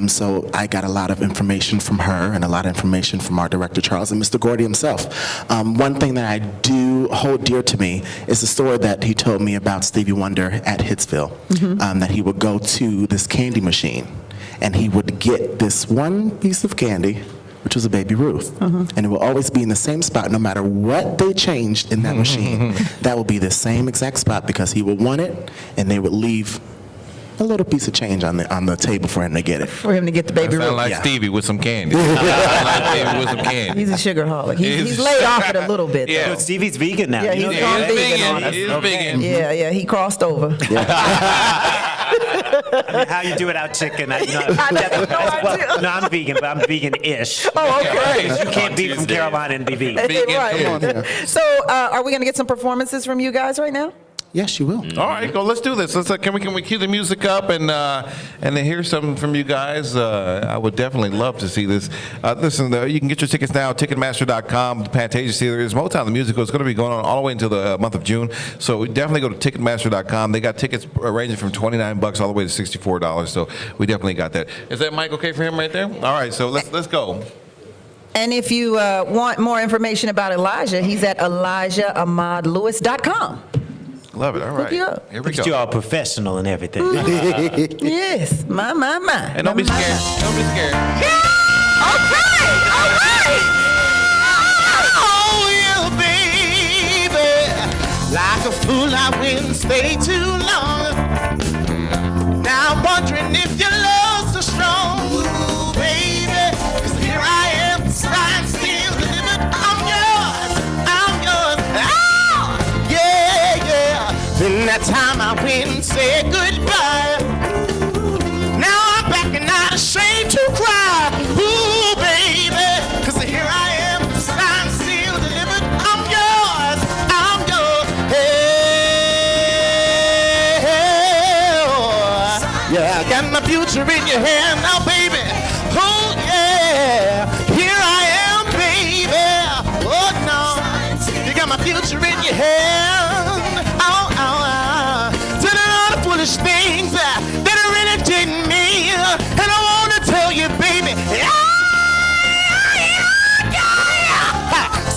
So I got a lot of information from her and a lot of information from our director, Charles, and Mr. Gordy himself. One thing that I do hold dear to me is the story that he told me about Stevie Wonder at Hitsville, that he would go to this candy machine and he would get this one piece of candy, which was a Baby Ruth. And it will always be in the same spot no matter what they changed in that machine. That will be the same exact spot because he would want it and they would leave a little piece of change on the table for him to get it. For him to get the Baby Sound Ruth. like Yeah. Stevie with some candy. Sound like Stevie with some candy. He's a sugarholic. He's laid off it a little bit. Yeah. though. But Stevie's vegan now. Yeah, You know he's that? gone vegan on us. He's Okay. vegan. Yeah, he crossed over. How you do without chicken? I have no idea. No, I'm vegan, but I'm vegan-ish. Oh, okay. You can't be from Tuesdays. Carolina and be vegan. Right. So, are we going to get some performances from you guys right now? Yes, you will. All right, go. Let's do this. Can we cue the music up and then hear something from you guys? I would definitely love to see this. Listen, you can get your tickets now. Ticketmaster.com. The Pantasia Theater is Motown the Musical. It's going to be going on all the way until the month of June. So definitely go to Ticketmaster.com. They got tickets ranging from $29 all the way to $64. So we definitely got that. Is that mic okay for him right there? All right. So let's go. And if you want more information about Elijah, he's at ElijahAhmadLewis.com. Love it. All right. you up. Here we Because you're go. all professional and everything. Yes, my. And don't be scared. Don't be scared. All right. Oh, yeah, baby. Like a fool, I wouldn't stay too long. Now I'm wondering if your love's so strong. Ooh, baby. 'Cause here I am, signed, still delivered. I'm yours. Oh, yeah. Then that time I went and said goodbye. Now I'm back and not ashamed to cry. Ooh, baby. 'Cause here I am, signed, sealed, delivered. I'm yours. Yeah, I got my future in your hand now, baby. Oh, yeah. Here I am, baby. Oh, no. You got my future in your hand. Oh. Telling all the foolish things that really didn't mean. And I want to tell you, baby.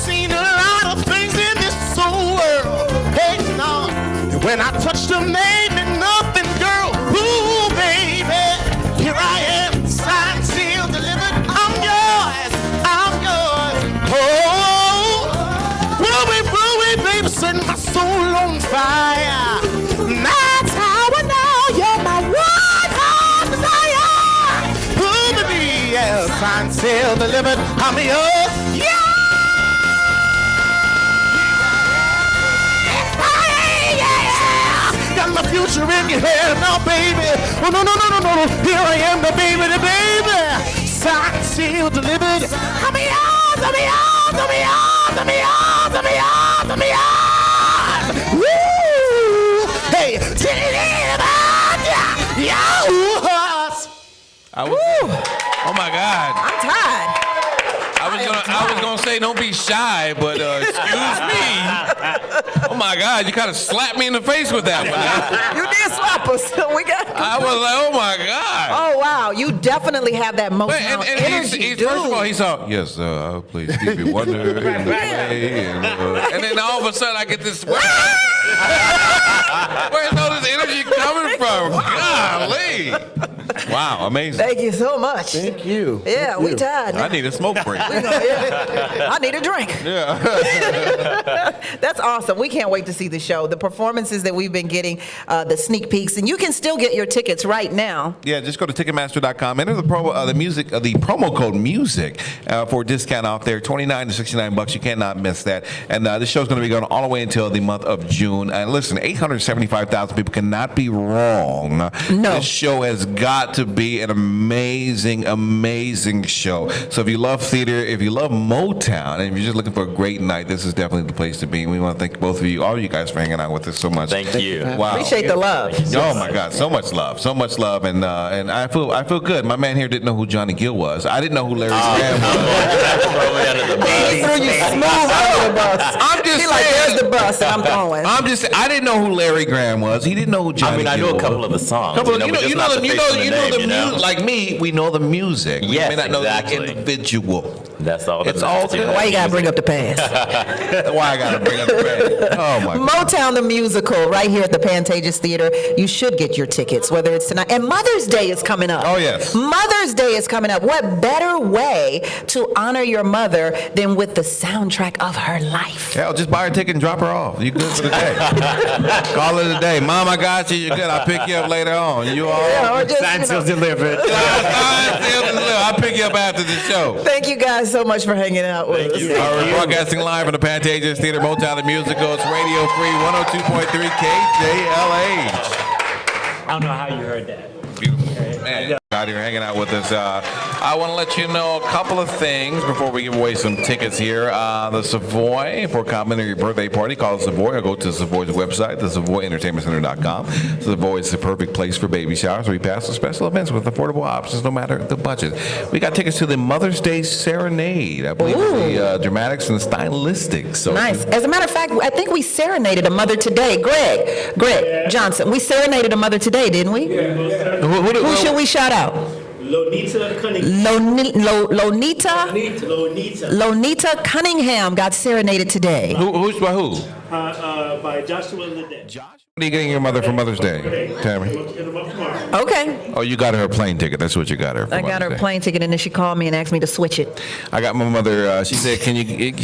Seen a lot of things in this old world. Hey, no. When I touched them, made me nothing, girl. Ooh, baby. Here I am, signed, sealed, delivered. I'm yours. Oh, woo-wee, baby, setting my soul on fire. That's how I know you're my one heart desire. Ooh, baby, yeah, signed, sealed, delivered. I'm yours. Yeah. Got my future in your hand now, baby. Oh, no. Here I am, the baby. Signed, sealed, delivered. I'm yours. Woo! Hey, Oh my God. I'm tired. I was gonna say don't be shy, but excuse me. Oh my God, you kind of slapped me in the face with that one. You did slap us. I was like, oh my God. Oh, wow. You definitely have that Motown energy, he's dude. first of all, he saw, yes, I play Stevie Wonder in the play, and then all of a sudden I get this. Where's all this energy coming from? Golly. Wow, amazing. Thank you so much. Thank you. Yeah, we tired. I need a smoke break. I need a drink. Yeah. That's awesome. We can't wait to see the show. The performances that we've been getting, the sneak peeks, and you can still get your tickets right now. Yeah, just go to Ticketmaster.com. Enter the promo code music for a discount off there. $29 to $69. You cannot miss that. And this show's going to be going all the way until the month of June. And listen, 875,000 people cannot be wrong. No. This show has got to be an amazing, amazing show. So if you love theater, if you love Motown, and if you're just looking for a great night, this is definitely the place to be. And we want to thank both of you, all you guys, for hanging out with us so much. Thank you. Wow. Appreciate the love. Oh my God, so much love, and I feel good. My man here didn't know who Johnny Gill was. I didn't know who Larry Graham was. That's totally under the bus. He threw you smooth under the bus. I'm just He like, saying. there's under the bus and I'm throwing. I didn't know who Larry Graham was. He didn't know who Johnny I mean, I Gill know a was. couple of the songs. Couple of- but just not the face and the name, music. Like me, we know the music. Yes, we may not know exactly. the individual. That's all. It's all good. Why you gotta bring up the past? Why I gotta bring up the band? Oh my God. Motown the Musical, right here at the Pantages Theater. You should get your tickets, whether it's tonight. And Mother's Day is coming up. Oh, yes. Mother's Day is coming up. What better way to honor your mother than with the soundtrack of her life? Hell, just buy her ticket and drop her off. You good for the day. Call it a day. Mom, I got you. You're good. I'll pick you up later on. You all. Yeah, or just, Sign seals delivered. I'll pick you up after the show. Thank you guys so much for hanging out with us. All right, broadcasting live from the Pantages Theater, Motown the Musical. It's Radio Free 102.3 KJLH. I don't know how you heard that. Beautiful. Man, out here hanging out with us. I want to let you know a couple of things before we give away some tickets here. The Savoy for a complimentary birthday party. Call the Savoy or go to the Savoy's website, thesavoyentertainmentcenter.com. Savoy is the perfect place for baby showers. We pass the special events with affordable options no matter the budget. We got tickets to the Mother's Day Serenade. I believe it's the Dramatics and the Stylistics. So Nice. As a matter of fact, I think we serenaded a mother today. Greg Johnson. We serenaded a mother today, didn't we? Who should we shout out? Lonita Cunningham. Lonita Cunningham got serenaded today. Who's by who? By Joshua Ledet. Josh? What are you getting your mother for Mother's Day, Tammy? Okay. Oh, you got her a plane ticket. That's what you got her for I got Mother's her a Day. plane ticket, and then she called me and asked me to switch it. I got my mother, she said, can you give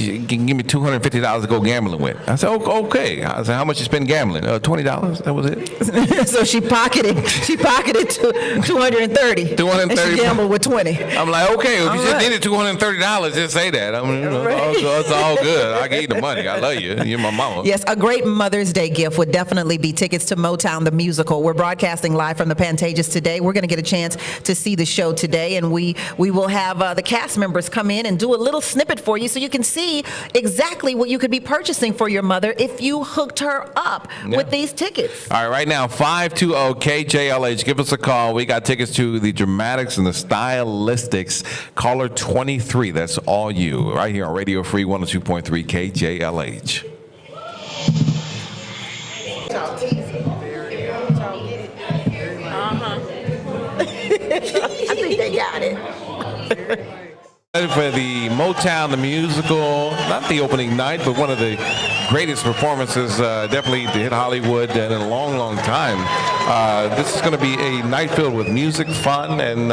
me $250 to go gambling with? I said, okay. I said, how much you spend gambling? $20. That was it. So she pocketed $230. And she gambled with 20. I'm like, okay, if All you just right. needed $230, just say that. I mean, it's all good. I gave you the money. I love you. You're my mama. Yes, a great Mother's Day gift would definitely be tickets to Motown the Musical. We're broadcasting live from the Pantages today. We're going to get a chance to see the show today, and we will have the cast members come in and do a little snippet for you so you can see exactly what you could be purchasing for your mother if you hooked her up with these tickets. All right, right now, 520-KJLH. Give us a call. We got tickets to the Dramatics and the Stylistics. Caller 23. That's all you. Right here on Radio Free 102.3 KJLH. I think they got it. For the Motown the Musical, not the opening night, but one of the greatest performances, definitely to hit Hollywood in a long, long time. This is going to be a night filled with music, fun, and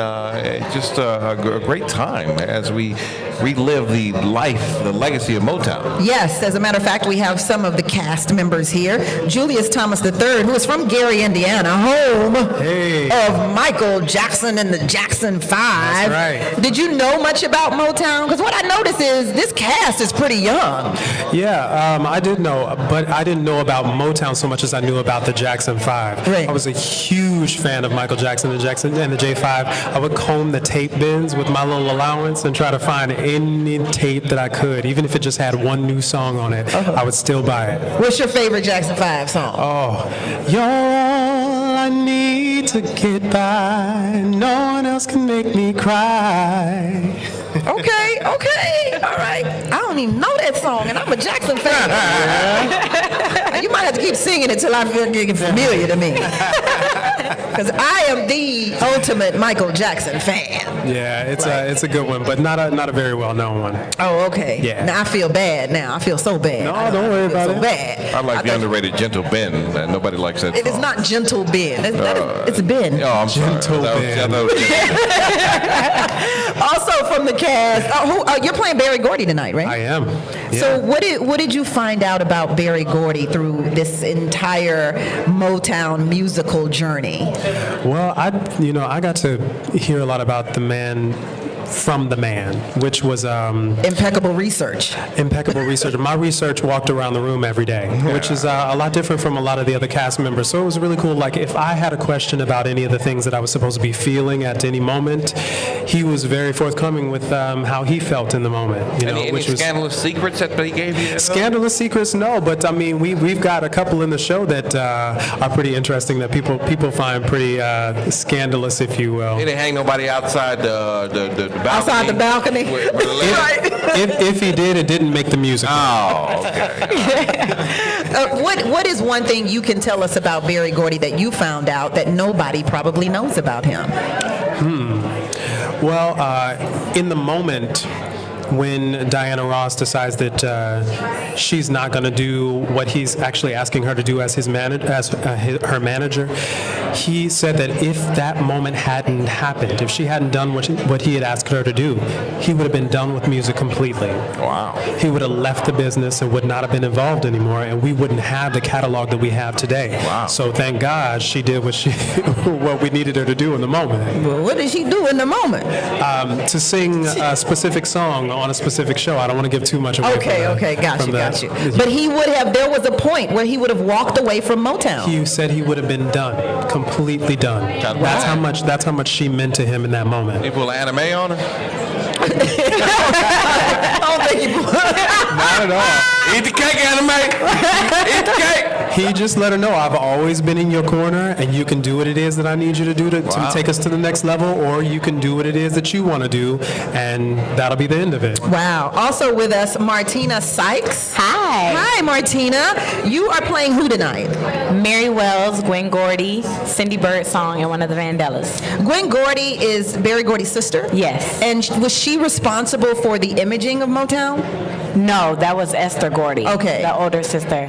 just a great time as we relive the life, the legacy of Motown. Yes, as a matter of fact, we have some of the cast members here. Julius Thomas III, who is from Gary, Indiana, home of Michael Jackson and the Jackson 5. That's right. Did you know much about Motown? Because what I noticed is this cast is pretty young. Yeah, I did know, but I didn't know about Motown so much as I knew about the Jackson 5. Right. I was a huge fan of Michael Jackson and the J5. I would comb the tape bins with my little allowance and try to find any tape that I could, even if it just had one new song on it. I would still buy it. What's your favorite Jackson 5 song? Oh, you're all I need to get by. No one else can make me cry. Okay, all right. I don't even know that song, and I'm a Jackson fan. You might have to keep singing it till I feel getting familiar to me. Because I am the ultimate Michael Jackson fan. Yeah, it's a good one, but not a very well known one. Oh, okay. Yeah. Now I feel bad now. I feel so bad. No, don't worry about so it. bad. I like the underrated Gentle Ben. Nobody likes that It is song. not Gentle Ben. It's Ben. Oh, I'm Gentle sorry. Ben. Also from the cast, you're playing Berry Gordy tonight, right? I am. Yeah. So what did you find out about Berry Gordy through this entire Motown musical journey? Well, I got to hear a lot about the man from the man, which was Impeccable research. impeccable research. My research walked around the room every day, which is a lot different from a lot of the other cast members. So it was really cool. Like if I had a question about any of the things that I was supposed to be feeling at any moment, he was very forthcoming with how he felt in the moment. You know, Any which was scandalous secrets that he gave you? scandalous secrets. No, but I mean we've got a couple in the show that are pretty interesting that people find pretty scandalous, if you will. He didn't hang nobody outside the outside the balcony. If he did, it didn't make the music. Oh, okay. What is one thing you can tell us about Berry Gordy that you found out that nobody probably knows about him? Well, in the moment when Diana Ross decides that she's not going to do what he's actually asking her to do as her manager, he said that if that moment hadn't happened, if she hadn't done what he had asked her to do, he would have been done with music completely. Wow. He would have left the business and would not have been involved anymore, and we wouldn't have the catalog that we have today. Wow. So thank God she did what we needed her to do in the moment. Well, what did she do in the moment? To sing a specific song on a specific show. I don't want to give too much away. Okay, got you. But there was a point where he would have walked away from Motown. He said he would have been done, completely done. Wow. That's how much she meant to him in that moment. You pull anime on her? I don't think he Not at all. Eat the cake, anime. Eat the cake. He just let her know, I've always been in your corner, and you can do what it is that I need you to do to take us to the next level, or you can do what it is that you want to do, and that'll be the end of it. Wow. Also with us, Martina Sykes. Hi. Hi, Martina. You are playing who tonight? Mary Wells, Gwen Gordy, Cindy Birdsong, and one of the Vandellas. Gwen Gordy is Berry Gordy's sister? Yes. And was she responsible for the imaging of Motown? No, that was Esther Gordy, Okay. the older sister.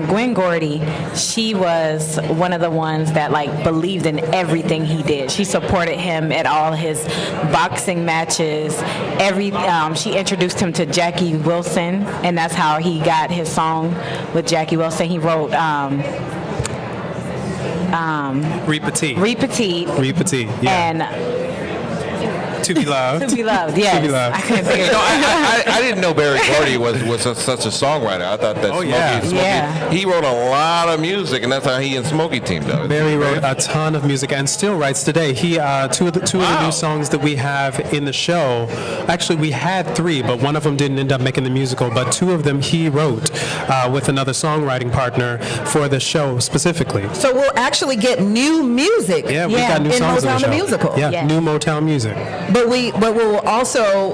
Gwen Gordy, she was one of the ones that believed in everything he did. She supported him at all his boxing matches. She introduced him to Jackie Wilson, and that's how he got his song with Jackie Wilson. He wrote Repetit. Repetit. Yeah. And To Be Loved. To Be Loved, yes. To Be Loved. I couldn't think of I didn't know Berry Gordy was such a songwriter. I thought that Smokey, he wrote a lot of music, and that's how he and Smokey teamed up. Berry wrote a ton of music and still writes today. He two of the new songs that we have in the show. Actually, we had 3, but one of them didn't end up making the musical. But 2 of them he wrote with another songwriting partner for the show specifically. So we'll actually get new music. Yeah, we got new songs in the Motown show. the musical. Yeah, new Motown music. But we'll also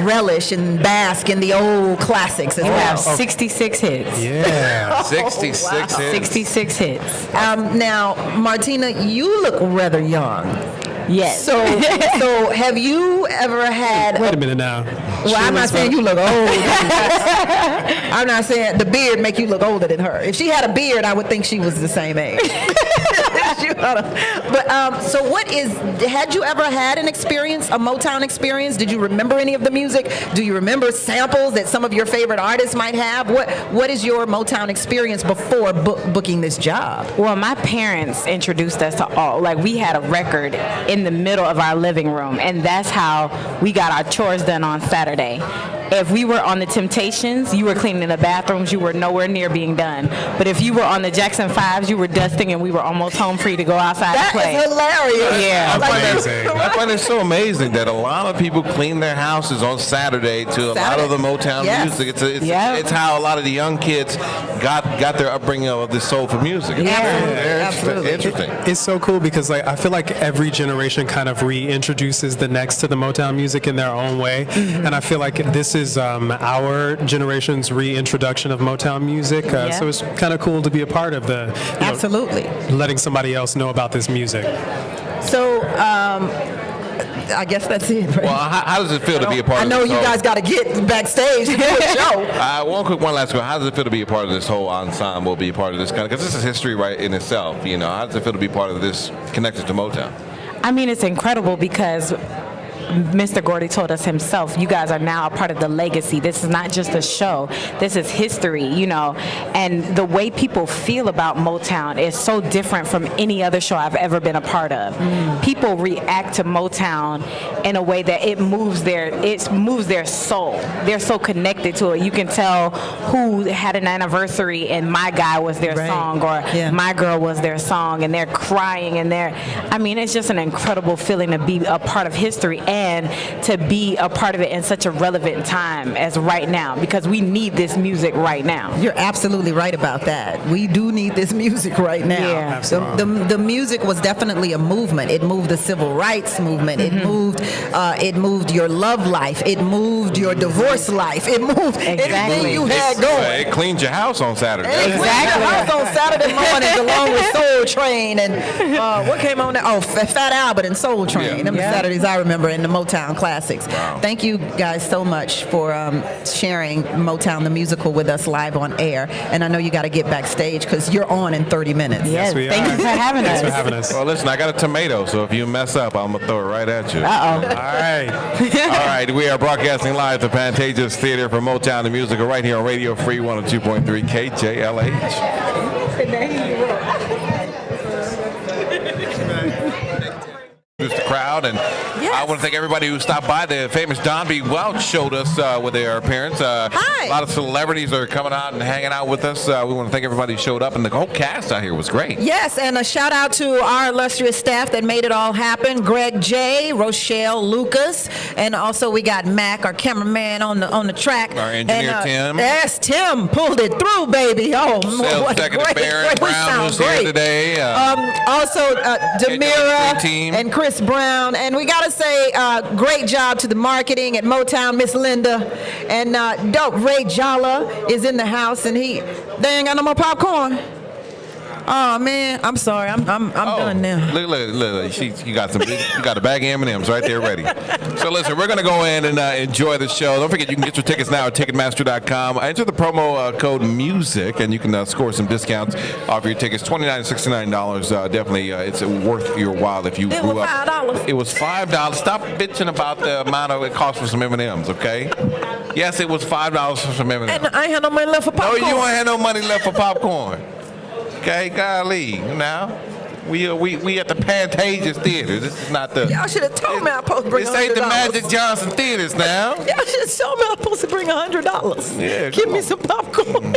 relish and bask in the old classics as We well. have 66 hits. Yeah. 66 hits. 66 hits. Now, Martina, you look rather young. Yes. So have you ever had? Wait a minute now. Well, I'm not saying you look old. I'm not saying the beard make you look older than her. If she had a beard, I would think she was the same age. But so had you ever had a Motown experience? Did you remember any of the music? Do you remember samples that some of your favorite artists might have? What is your Motown experience before booking this job? Well, my parents introduced us to all. We had a record in the middle of our living room, and that's how we got our chores done on Saturday. If we were on the Temptations, you were cleaning the bathrooms, you were nowhere near being done. But if you were on the Jackson 5s, you were dusting, and we were almost home free to go outside and play. That is hilarious. Yeah. I find it so amazing that a lot of people clean their houses on Saturday to a lot of the Motown music. It's how a lot of the young kids got their upbringing of this soulful music. Absolutely. Interesting. It's so cool because I feel like every generation kind of reintroduces the next to the Motown music in their own way, and I feel like this is our generation's reintroduction of Motown music. So it's kind of cool to be a part of the Absolutely. letting somebody else know about this music. So I guess that's it. Right? Well, how does it feel to be a part I of know this you whole- guys got to get backstage and do a show. One last question. How does it feel to be a part of this whole ensemble, be a part of this kind of, because this is history right in itself, how does it feel to be part of this connected to Motown? I mean, it's incredible because Mr. Gordy told us himself, you guys are now a part of the legacy. This is not just a show. This is history, And the way people feel about Motown is so different from any other show I've ever been a part of. People react to Motown in a way that it moves their soul. They're so connected to it. You can tell who had an anniversary and My Guy was their song, or My Girl was their song, and they're crying, and it's just an incredible feeling to be a part of history. And and to be a part of it in such a relevant time as right now, because we need this music right now. You're absolutely right about that. We do need this music right now. Yeah. The music was definitely a movement. It moved the civil rights movement. It moved your love life. It moved your divorce life. It moved anything you had going. It cleaned your house on Saturday. Exactly. I was on Saturday mornings along with Soul Train and what came on there? Oh, Fat Albert and Soul Train. Yeah. Them Saturdays I remember in the Motown Classics. Wow. Thank you guys so much for sharing Motown the musical with us live on air. And I know you got to get backstage because you're on in 30 minutes. Yes, thank you for having us. Thanks for having us. Well, listen, I got a tomato, so if you mess up, I'm gonna throw it right at you. Uh-oh. All right. All right. We are broadcasting live at the Pantages Theater for Motown the musical right here on Radio Free 102.3 KJLH. The crowd, and I want to thank everybody who stopped by. The famous Don B. Welch showed us with their appearance. Hi. A lot of celebrities are coming out and hanging out with us. We want to thank everybody who showed up, and the whole cast out here was great. Yes, and a shout out to our illustrious staff that made it all happen. Greg J, Rochelle Lucas, and also we got Mac, our cameraman on the track. Our engineer, Tim. Yes, Tim pulled it through, baby. Oh, Sales what Executive Barron we Brown, sound who's here great. today. Also, KJLH team. Demira and Chris Brown. And we got to say great job to the marketing at Motown, Miss Linda. And dope, Ray Jala is in the house, and they ain't got no more popcorn. Oh man, I'm sorry. I'm done now. Look. You got you got a bag of M&Ms right there ready. So listen, we're gonna go in and enjoy the show. Don't forget, you can get your tickets now at Ticketmaster.com. Enter the promo code MUSIC, and you can score some discounts off your tickets. $29 to $69. Definitely, it's worth your while if you It grew was up. $5. It was $5. Stop bitching about the amount of it cost for some M&Ms, okay? Yes, it was $5 for some M&Ms. And I ain't had no money left for No, popcorn. you ain't had no money left for popcorn. Okay, golly, now we at the Pantages Theater. This is not the. Y'all should have told me I was supposed to bring $100. This ain't the Magic Johnson Theaters now. Y'all should have told me I was supposed to bring $100. Yeah, Give come me on. some popcorn.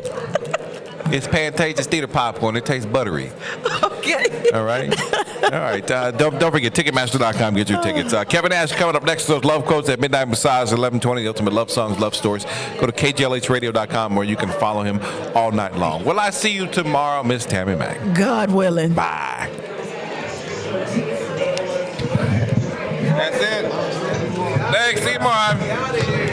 It's Pantages Theater popcorn. It tastes buttery. Okay. All right. All right. Don't forget, Ticketmaster.com. Get your tickets. Kevin Nash coming up next to those love quotes at Midnight Massage 11:20. The ultimate love songs, love stories. Go to KJLHradio.com where you can follow him all night long. Will I see you tomorrow, Miss Tammy Mack? God willing. Bye. That's it. Thanks, Seymour.